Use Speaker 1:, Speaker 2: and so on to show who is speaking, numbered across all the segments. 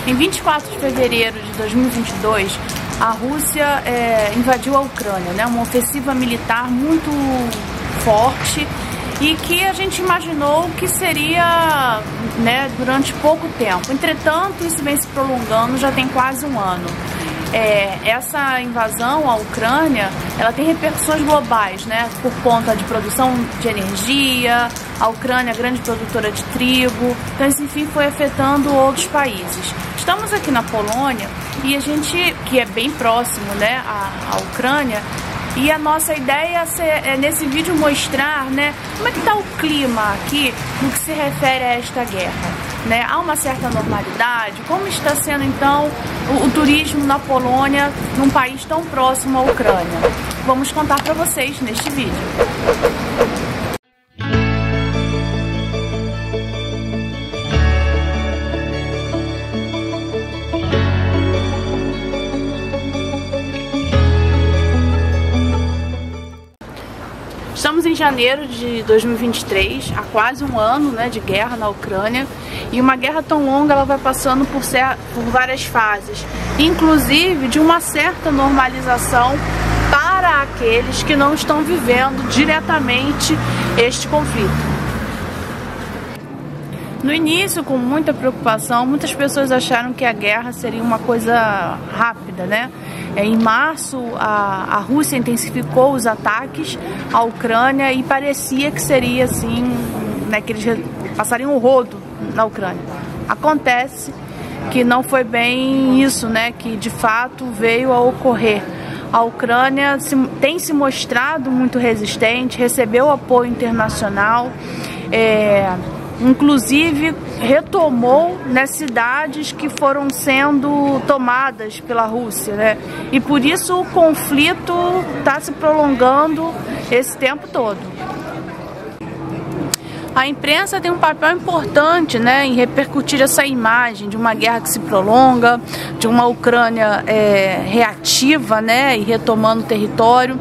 Speaker 1: Em 24 de fevereiro de 2022, a Rússia invadiu a Ucrânia, né? Uma ofensiva militar muito forte e que a gente imaginou que seria, né, durante pouco tempo. Entretanto, isso vem se prolongando já tem quase um ano. Essa invasão à Ucrânia, ela tem repercussões globais, né, por conta de produção de energia. A Ucrânia é grande produtora de trigo, então isso, enfim, foi afetando outros países. Estamos aqui na Polônia e a gente, que é bem próximo, né, à Ucrânia, e a nossa ideia é nesse vídeo mostrar, né, como é que está o clima aqui no que se refere a esta guerra. Né? Há uma certa normalidade? Como está sendo então o turismo na Polônia, num país tão próximo à Ucrânia? Vamos contar para vocês neste vídeo. Estamos em janeiro de 2023, há quase um ano, né, de guerra na Ucrânia, e uma guerra tão longa ela vai passando por várias fases, inclusive de uma certa normalização para aqueles que não estão vivendo diretamente este conflito. No início, com muita preocupação, muitas pessoas acharam que a guerra seria uma coisa rápida, né? Em março, a Rússia intensificou os ataques à Ucrânia e parecia que seria assim, né, que eles passariam o rodo na Ucrânia. Acontece que não foi bem isso, né, que de fato veio a ocorrer. A Ucrânia tem se mostrado muito resistente, recebeu apoio internacional, inclusive retomou, né, cidades que foram sendo tomadas pela Rússia, né? E por isso o conflito está se prolongando esse tempo todo. A imprensa tem um papel importante, né, em repercutir essa imagem de uma guerra que se prolonga, de uma Ucrânia reativa, né, e retomando o território.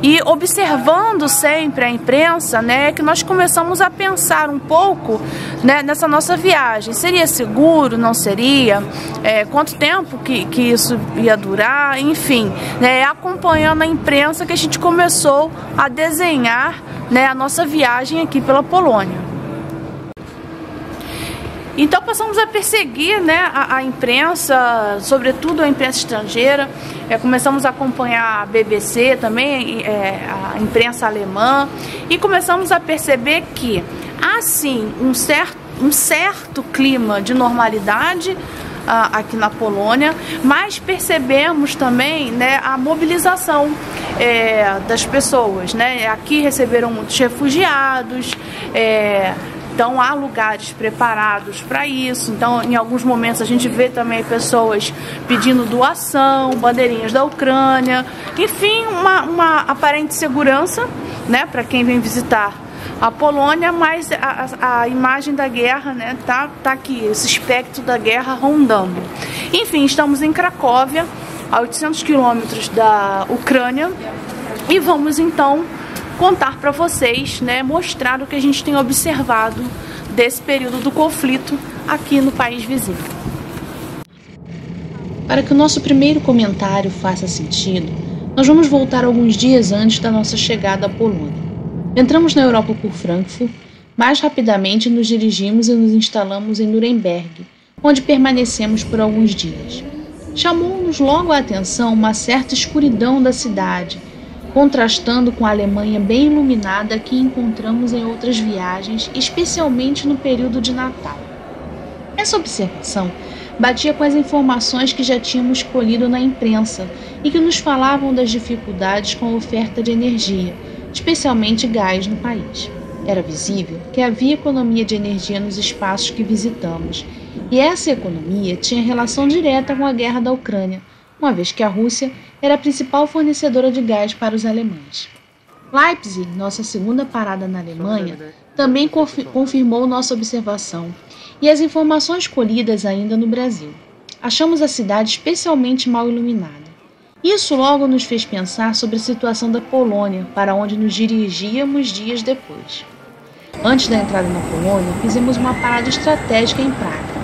Speaker 1: E observando sempre a imprensa, né, que nós começamos a pensar um pouco, né, nessa nossa viagem. Seria seguro? Não seria? Quanto tempo que isso ia durar? Enfim, né, acompanhando a imprensa que a gente começou a desenhar, né, a nossa viagem aqui pela Polônia. Então passamos a perseguir, né, a imprensa, sobretudo a imprensa estrangeira. Começamos a acompanhar a BBC também, a imprensa alemã, e começamos a perceber que há sim um certo clima de normalidade aqui na Polônia, mas percebemos também, né, a mobilização das pessoas, né? Aqui receberam muitos refugiados, então há lugares preparados para isso. Então em alguns momentos a gente vê também pessoas pedindo doação, bandeirinhas da Ucrânia, enfim, uma aparente segurança, né, para quem vem visitar a Polônia, mas a imagem da guerra, né, tá aqui, esse espectro da guerra rondando. Enfim, estamos em Cracóvia, a 800 quilômetros da Ucrânia, e vamos então contar para vocês, né, mostrar o que a gente tem observado desse período do conflito aqui no país vizinho.
Speaker 2: Para que o nosso primeiro comentário faça sentido, nós vamos voltar alguns dias antes da nossa chegada à Polônia. Entramos na Europa por Frankfurt, mais rapidamente nos dirigimos e nos instalamos em Nuremberg, onde permanecemos por alguns dias. Chamou-nos logo a atenção uma certa escuridão da cidade, contrastando com a Alemanha bem iluminada que encontramos em outras viagens, especialmente no período de Natal. Essa observação batia com as informações que já tínhamos colhido na imprensa e que nos falavam das dificuldades com a oferta de energia, especialmente gás no país. Era visível que havia economia de energia nos espaços que visitamos, e essa economia tinha relação direta com a guerra da Ucrânia, uma vez que a Rússia era a principal fornecedora de gás para os alemães. Leipzig, nossa segunda parada na Alemanha, também confirmou nossa observação e as informações colhidas ainda no Brasil. Achamos a cidade especialmente mal iluminada. Isso logo nos fez pensar sobre a situação da Polônia, para onde nos dirigíamos dias depois. Antes da entrada na Polônia, fizemos uma parada estratégica em Praga.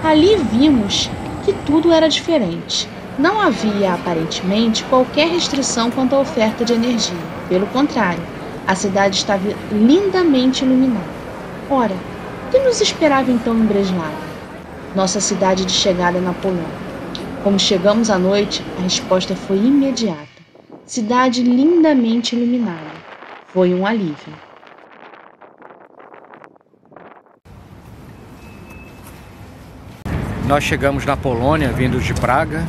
Speaker 2: Ali vimos que tudo era diferente. Não havia, aparentemente, qualquer restrição quanto à oferta de energia. Pelo contrário, a cidade estava lindamente iluminada. Ora, o que nos esperava então em Breslava, nossa cidade de chegada na Polônia? Como chegamos à noite, a resposta foi imediata. Cidade lindamente iluminada. Foi um alívio.
Speaker 3: Nós chegamos na Polônia, vindos de Praga,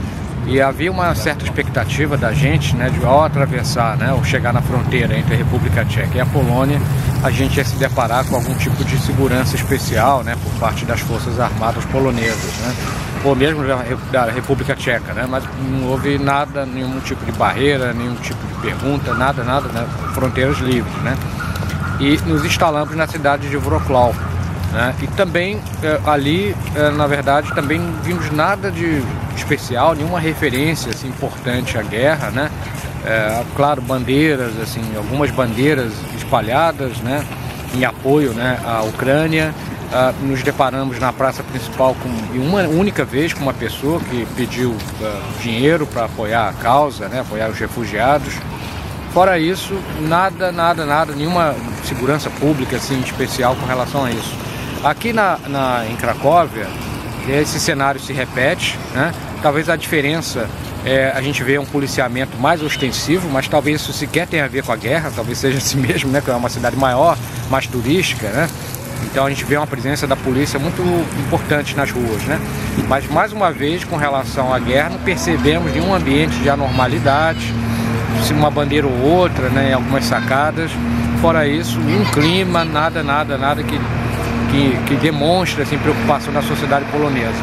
Speaker 3: e havia uma certa expectativa da gente, né, de ao atravessar, né, ou chegar na fronteira entre a República Tcheca e a Polônia, a gente ia se deparar com algum tipo de segurança especial, né, por parte das Forças Armadas polonesas, né, ou mesmo da República Tcheca, né, mas não houve nada, nenhum tipo de barreira, nenhum tipo de pergunta, nada, né, fronteiras livres, né, e nos instalamos na cidade de Wrocław. Né? E também ali, na verdade, também não vimos nada de especial, nenhuma referência assim, importante à guerra, né? Claro, bandeiras, assim, algumas bandeiras espalhadas, né? Em apoio, né, à Ucrânia. Nos deparamos na praça principal e uma única vez com uma pessoa que pediu dinheiro para apoiar a causa, né? Apoiar os refugiados. Fora isso, nada, nenhuma segurança pública assim, especial com relação a isso. Aqui em Cracóvia, esse cenário se repete, né? Talvez a diferença a gente vê um policiamento mais ostensivo, mas talvez isso sequer tenha a ver com a guerra, talvez seja assim mesmo, né? Que é uma cidade maior, mais turística, né? Então a gente vê uma presença da polícia muito importante nas ruas, né? Mas mais uma vez, com relação à guerra, não percebemos nenhum ambiente de anormalidade, uma bandeira ou outra, né? Em algumas sacadas. Fora isso, um clima, nada que demonstra assim, preocupação da sociedade polonesa.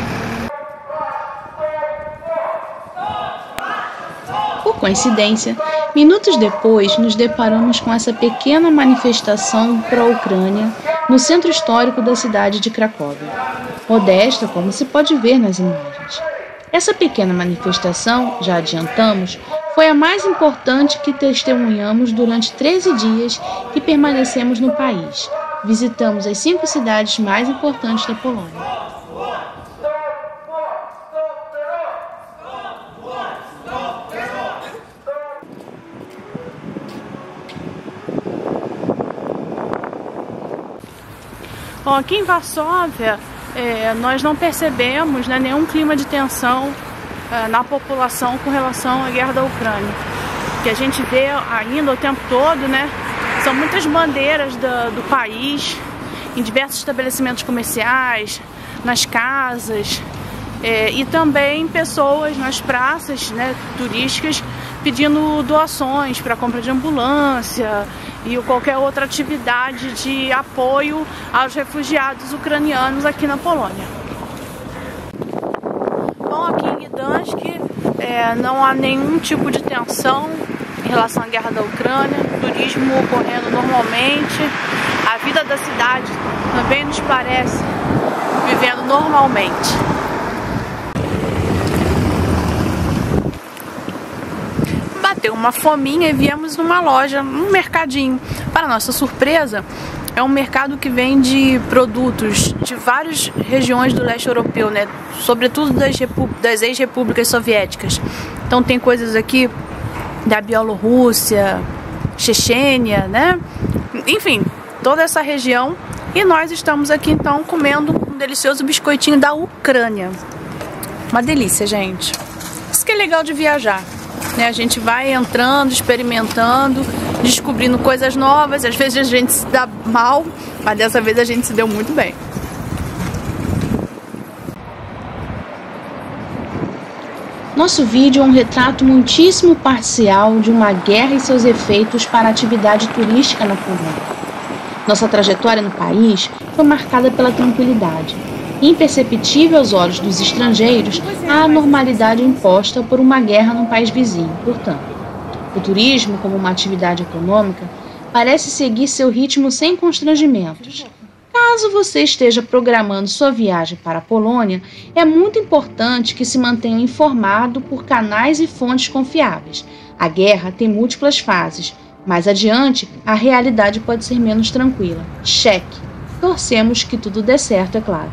Speaker 2: Por coincidência, minutos depois nos deparamos com essa pequena manifestação pró-Ucrânia no centro histórico da cidade de Cracóvia. Modesta, como se pode ver nas imagens. Essa pequena manifestação, já adiantamos, foi a mais importante que testemunhamos durante 13 dias que permanecemos no país. Visitamos as 5 cidades mais importantes da Polônia.
Speaker 1: Bom, aqui em Varsóvia, nós não percebemos, né, nenhum clima de tensão na população com relação à guerra da Ucrânia. O que a gente vê ainda o tempo todo, né, são muitas bandeiras do país em diversos estabelecimentos comerciais, nas casas, e também pessoas nas praças, né, turísticas pedindo doações para compra de ambulância e qualquer outra atividade de apoio aos refugiados ucranianos aqui na Polônia. Bom, aqui em Gdansk não há nenhum tipo de tensão em relação à guerra da Ucrânia, turismo ocorrendo normalmente, a vida da cidade também nos parece vivendo normalmente. Bateu uma fominha e viemos numa loja, num mercadinho. Para nossa surpresa, é um mercado que vende produtos de várias regiões do leste europeu, né? Sobretudo das ex-repúblicas soviéticas. Então tem coisas aqui da Bielorrússia, Chechênia, né? Enfim, toda essa região. E nós estamos aqui então comendo um delicioso biscoitinho da Ucrânia. Uma delícia, gente. Isso que é legal de viajar, né? A gente vai entrando, experimentando, descobrindo coisas novas. Às vezes a gente se dá mal, mas dessa vez a gente se deu muito bem.
Speaker 2: Nosso vídeo é um retrato muitíssimo parcial de uma guerra e seus efeitos para a atividade turística na Polônia. Nossa trajetória no país foi marcada pela tranquilidade, imperceptível aos olhos dos estrangeiros a anormalidade imposta por uma guerra num país vizinho. Portanto, o turismo, como uma atividade econômica, parece seguir seu ritmo sem constrangimentos. Caso você esteja programando sua viagem para a Polônia, é muito importante que se mantenha informado por canais e fontes confiáveis. A guerra tem múltiplas fases. Mais adiante, a realidade pode ser menos tranquila. Cheque. Torcemos que tudo dê certo, é claro.